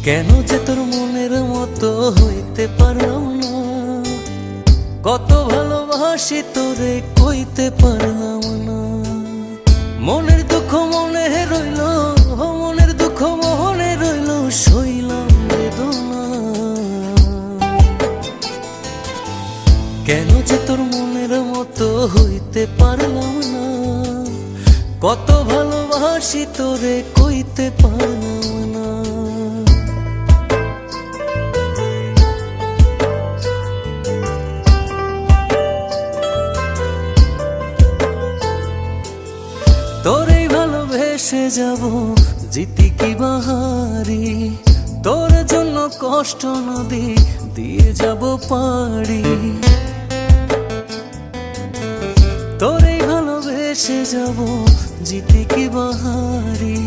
কেন যে তোর মনের মতো হইতে পারলাম না, কত ভালোবাসি তোরে কইতে পারলাম না। মনের দুঃখ মনে রইল, মনের দুঃখ মনে রইল, সইলাম বেদনা। কেন যে তোর মনের মতো হইতে পারলাম না, কত ভালোবাসি তোরে কইতে পারলাম না। তোরেই ভালোবেসে যাব জিতি কি বাহারি, তোর জন্য কষ্ট নদী দিয়ে যাব পাড়ি। তোরেই ভালোবেসে যাব জিতি কি বাহারি,